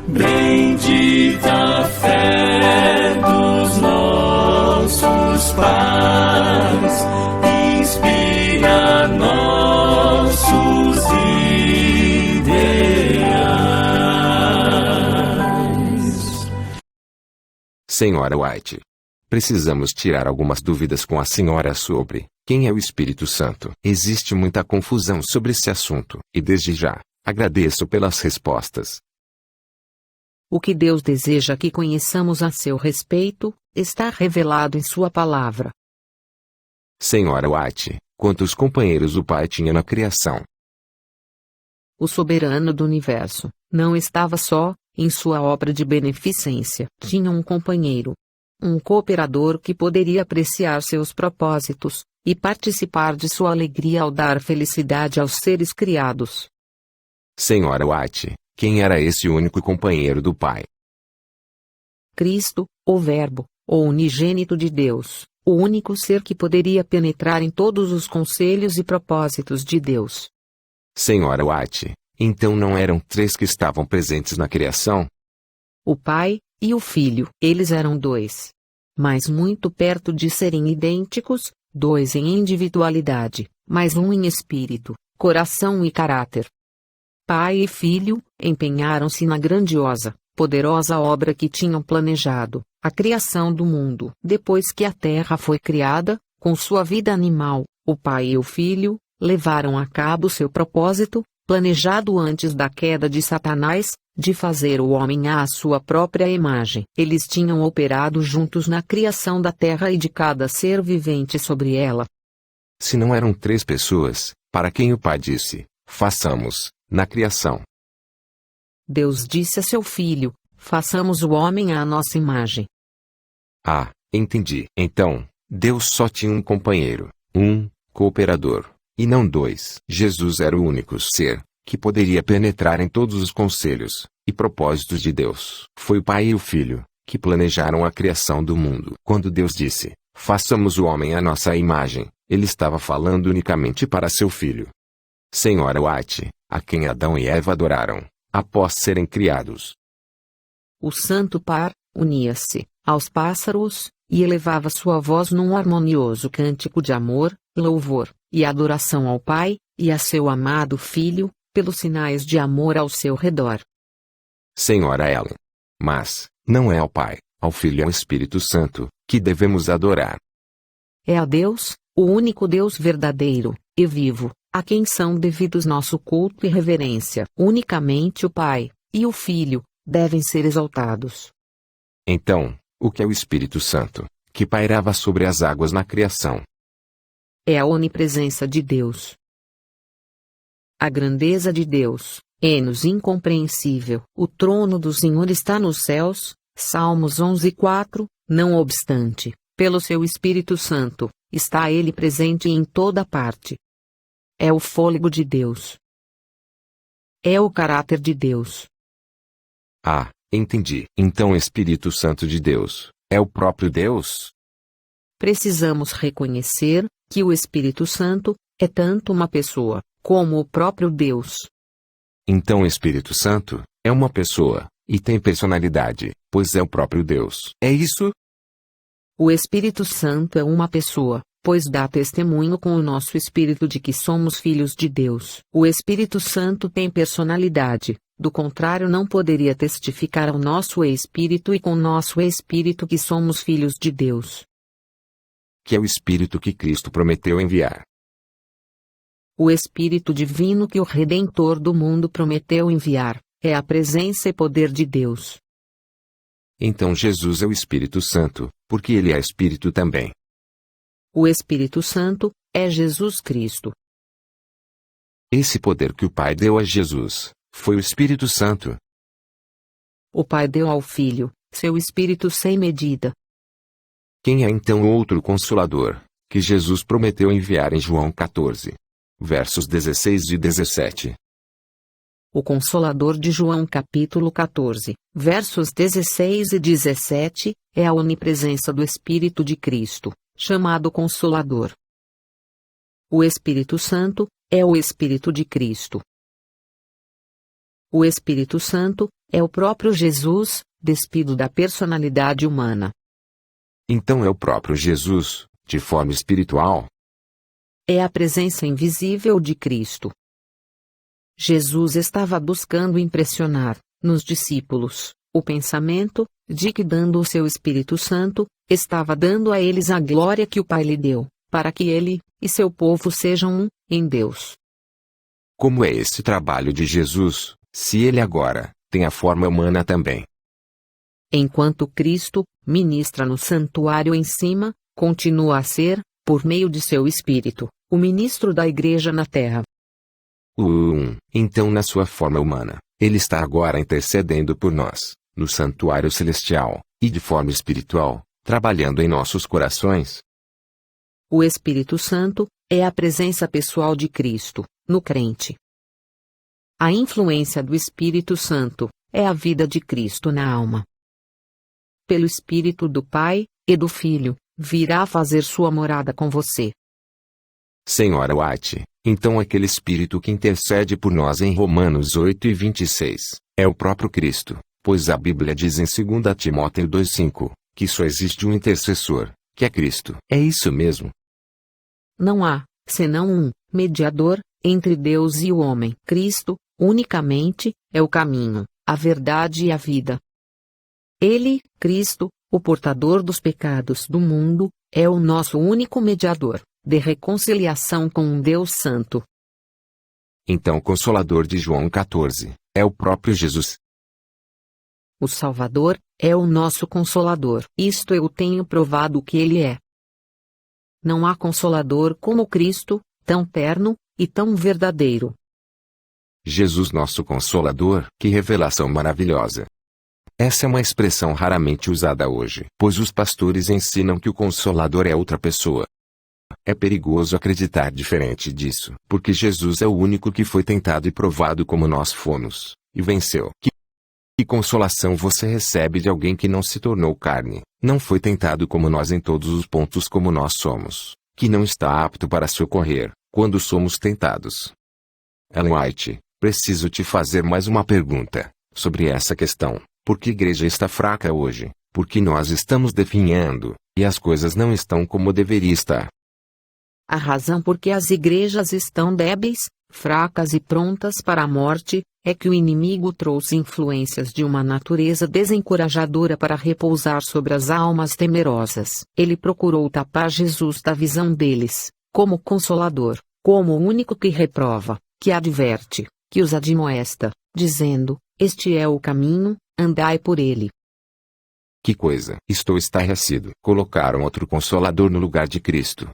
Bendita a fé dos nossos pais, inspira nossos ideais. Senhora White, precisamos tirar algumas dúvidas com a senhora sobre quem é o Espírito Santo. Existe muita confusão sobre esse assunto, e desde já, agradeço pelas respostas. O que Deus deseja que conheçamos a seu respeito, está revelado em sua palavra. Senhora White, quantos companheiros o Pai tinha na criação? O soberano do universo não estava só, em sua obra de beneficência. Tinha um companheiro, um cooperador que poderia apreciar seus propósitos e participar de sua alegria ao dar felicidade aos seres criados. Senhora White, quem era esse único companheiro do Pai? Cristo, o Verbo, o unigênito de Deus, o único ser que poderia penetrar em todos os conselhos e propósitos de Deus. Senhora White, então não eram três que estavam presentes na criação? O Pai e o Filho, eles eram dois. Mas muito perto de serem idênticos, dois em individualidade, mas um em espírito, coração e caráter. Pai e Filho empenharam-se na grandiosa, poderosa obra que tinham planejado, a criação do mundo. Depois que a Terra foi criada, com sua vida animal, o Pai e o Filho levaram a cabo seu propósito, planejado antes da queda de Satanás, de fazer o homem à sua própria imagem. Eles tinham operado juntos na criação da Terra e de cada ser vivente sobre ela. Se não eram três pessoas, para quem o Pai disse, façamos, na criação? Deus disse a seu Filho, façamos o homem à nossa imagem. Ah, entendi. Então, Deus só tinha um companheiro, um cooperador, e não dois. Jesus era o único ser que poderia penetrar em todos os conselhos e propósitos de Deus. Foi o Pai e o Filho que planejaram a criação do mundo. Quando Deus disse, façamos o homem à nossa imagem, ele estava falando unicamente para seu Filho. Senhora White, a quem Adão e Eva adoraram, após serem criados. O Santo Par unia-se aos pássaros e elevava sua voz num harmonioso cântico de amor, louvor e adoração ao Pai e a seu amado Filho, pelos sinais de amor ao seu redor. Senhora Ellen. Mas, não é ao Pai, ao Filho e ao Espírito Santo, que devemos adorar. É a Deus, o único Deus verdadeiro e vivo, a quem são devidos nosso culto e reverência. Unicamente o Pai e o Filho devem ser exaltados. Então, o que é o Espírito Santo, que pairava sobre as águas na criação? É a onipresença de Deus. A grandeza de Deus é-nos incompreensível. O trono do Senhor está nos céus, Salmos 11:4, não obstante, pelo seu Espírito Santo, está ele presente em toda parte. É o fôlego de Deus. É o caráter de Deus. Ah, entendi. Então o Espírito Santo de Deus é o próprio Deus? Precisamos reconhecer que o Espírito Santo é tanto uma pessoa como o próprio Deus. Então o Espírito Santo é uma pessoa e tem personalidade, pois é o próprio Deus. É isso? O Espírito Santo é uma pessoa, pois dá testemunho com o nosso espírito de que somos filhos de Deus. O Espírito Santo tem personalidade, do contrário não poderia testificar ao nosso espírito e com nosso espírito que somos filhos de Deus. Que é o Espírito que Cristo prometeu enviar. O Espírito Divino que o Redentor do mundo prometeu enviar, é a presença e poder de Deus. Então Jesus é o Espírito Santo, porque ele é Espírito também. O Espírito Santo é Jesus Cristo. Esse poder que o Pai deu a Jesus foi o Espírito Santo. O Pai deu ao Filho seu Espírito sem medida. Quem é então o outro Consolador que Jesus prometeu enviar em João 14, versos 16 e 17? O Consolador de João capítulo 14, versos 16 e 17, é a onipresença do Espírito de Cristo, chamado Consolador. O Espírito Santo é o Espírito de Cristo. O Espírito Santo é o próprio Jesus, despido da personalidade humana. Então é o próprio Jesus, de forma espiritual? É a presença invisível de Cristo. Jesus estava buscando impressionar, nos discípulos, o pensamento, de que dando o seu Espírito Santo, estava dando a eles a glória que o Pai lhe deu, para que ele, e seu povo sejam um, em Deus. Como é esse trabalho de Jesus, se ele agora tem a forma humana também? Enquanto Cristo, ministra no santuário em cima, continua a ser, por meio de seu Espírito, o ministro da Igreja na terra. Então na sua forma humana, ele está agora intercedendo por nós, no santuário celestial, e de forma espiritual, trabalhando em nossos corações? O Espírito Santo é a presença pessoal de Cristo, no crente. A influência do Espírito Santo é a vida de Cristo na alma. Pelo Espírito do Pai, e do Filho, virá fazer sua morada com você. Senhora White, então aquele Espírito que intercede por nós em Romanos 8:26, é o próprio Cristo, pois a Bíblia diz em 2 Timóteo 2:5, que só existe um intercessor, que é Cristo. É isso mesmo? Não há, senão um, mediador, entre Deus e o homem. Cristo, unicamente, é o caminho, a verdade e a vida. Ele, Cristo, o portador dos pecados do mundo, é o nosso único mediador, de reconciliação com um Deus Santo. Então o Consolador de João 14, é o próprio Jesus. O Salvador, é o nosso Consolador. Isto eu tenho provado que ele é. Não há Consolador como Cristo, tão terno, e tão verdadeiro. Jesus nosso Consolador, que revelação maravilhosa! Essa é uma expressão raramente usada hoje, pois os pastores ensinam que o Consolador é outra pessoa. É perigoso acreditar diferente disso, porque Jesus é o único que foi tentado e provado como nós fomos, e venceu. Que consolação você recebe de alguém que não se tornou carne, não foi tentado como nós em todos os pontos como nós somos, que não está apto para socorrer, quando somos tentados? Ellen White, preciso te fazer mais uma pergunta, sobre essa questão. Por que a igreja está fraca hoje? Porque nós estamos definhando, e as coisas não estão como deveria estar. A razão por que as igrejas estão débeis, fracas e prontas para a morte, é que o inimigo trouxe influências de uma natureza desencorajadora para repousar sobre as almas temerosas. Ele procurou tapar Jesus da visão deles, como Consolador, como o único que reprova, que adverte, que os admoesta, dizendo: este é o caminho, andai por ele. Que coisa! Estou estarrecido. Colocaram outro Consolador no lugar de Cristo.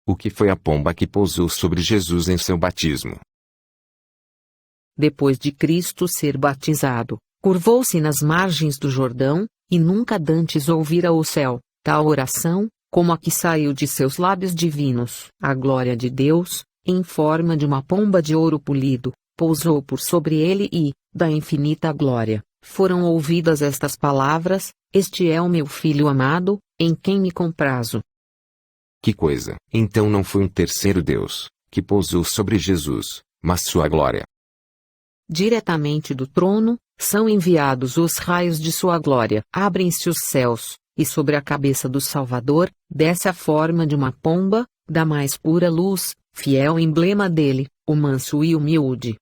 O que foi a pomba que pousou sobre Jesus em seu batismo? Depois de Cristo ser batizado, curvou-se nas margens do Jordão, e nunca dantes ouvira o céu, tal oração, como a que saiu de seus lábios divinos. A glória de Deus, em forma de uma pomba de ouro polido, pousou por sobre ele e, da infinita glória, foram ouvidas estas palavras: este é o meu Filho amado, em quem me comprazo. Que coisa! Então não foi um terceiro Deus, que pousou sobre Jesus, mas sua glória. Diretamente do trono, são enviados os raios de sua glória. Abrem-se os céus, e sobre a cabeça do Salvador, desce a forma de uma pomba, da mais pura luz, fiel emblema dele, o manso e humilde.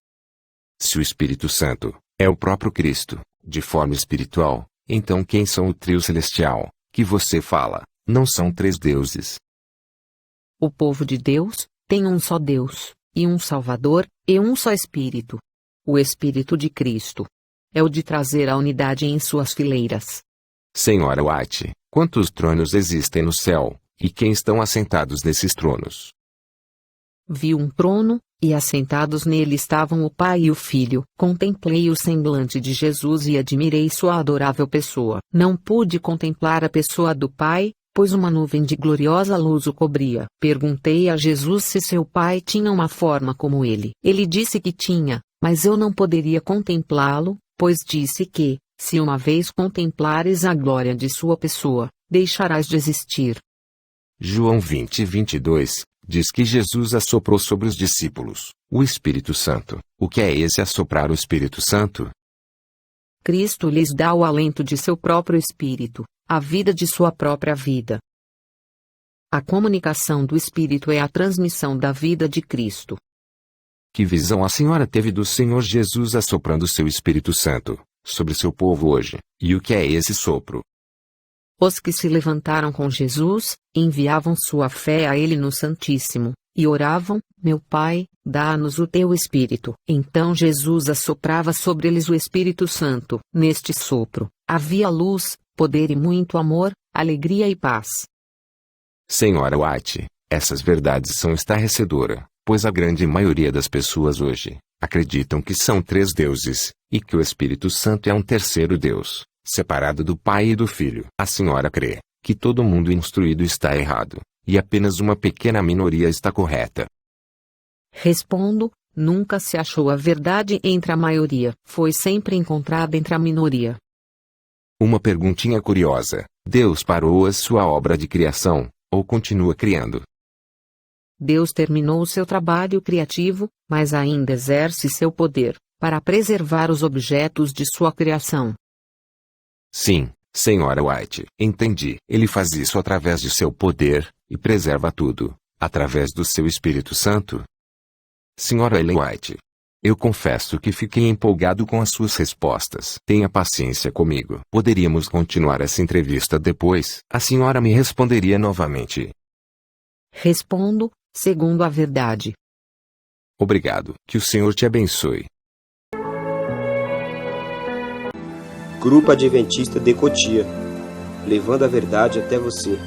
Se o Espírito Santo é o próprio Cristo, de forma espiritual, então quem são o trio celestial, que você fala, não são três deuses? O povo de Deus tem um só Deus, e um Salvador, e um só Espírito. O Espírito de Cristo é o de trazer a unidade em suas fileiras. Senhora White, quantos tronos existem no céu, e quem estão assentados nesses tronos? Vi um trono, e assentados nele estavam o Pai e o Filho. Contemplei o semblante de Jesus e admirei sua adorável pessoa. Não pude contemplar a pessoa do Pai, pois uma nuvem de gloriosa luz o cobria. Perguntei a Jesus se seu Pai tinha uma forma como ele. Ele disse que tinha, mas eu não poderia contemplá-lo, pois disse que, se uma vez contemplares a glória de sua pessoa, deixarás de existir. João 20:22 diz que Jesus assoprou sobre os discípulos o Espírito Santo. O que é esse assoprar o Espírito Santo? Cristo lhes dá o alento de seu próprio espírito, a vida de sua própria vida. A comunicação do Espírito é a transmissão da vida de Cristo. Que visão a senhora teve do Senhor Jesus assoprando seu Espírito Santo sobre seu povo hoje? E o que é esse sopro? Os que se levantaram com Jesus, enviavam sua fé a Ele no Santíssimo, e oravam: Meu Pai, dá-nos o teu Espírito. Então Jesus assoprava sobre eles o Espírito Santo. Neste sopro, havia luz, poder e muito amor, alegria e paz. Senhora White, essas verdades são estarrecedoras, pois a grande maioria das pessoas hoje acreditam que são três deuses, e que o Espírito Santo é um terceiro Deus, separado do Pai e do Filho. A senhora crê que todo mundo instruído está errado, e apenas uma pequena minoria está correta. Respondo: nunca se achou a verdade entre a maioria, foi sempre encontrada entre a minoria. Uma perguntinha curiosa: Deus parou a sua obra de criação, ou continua criando? Deus terminou seu trabalho criativo, mas ainda exerce seu poder para preservar os objetos de sua criação. Sim, senhora White, entendi. Ele faz isso através de seu poder, e preserva tudo, através do seu Espírito Santo. Senhora Ellen White, eu confesso que fiquei empolgado com as suas respostas. Tenha paciência comigo. Poderíamos continuar essa entrevista depois. A senhora me responderia novamente. Respondo, segundo a verdade. Obrigado. Que o Senhor te abençoe. Grupo Adventista de Cotia, levando a verdade até você.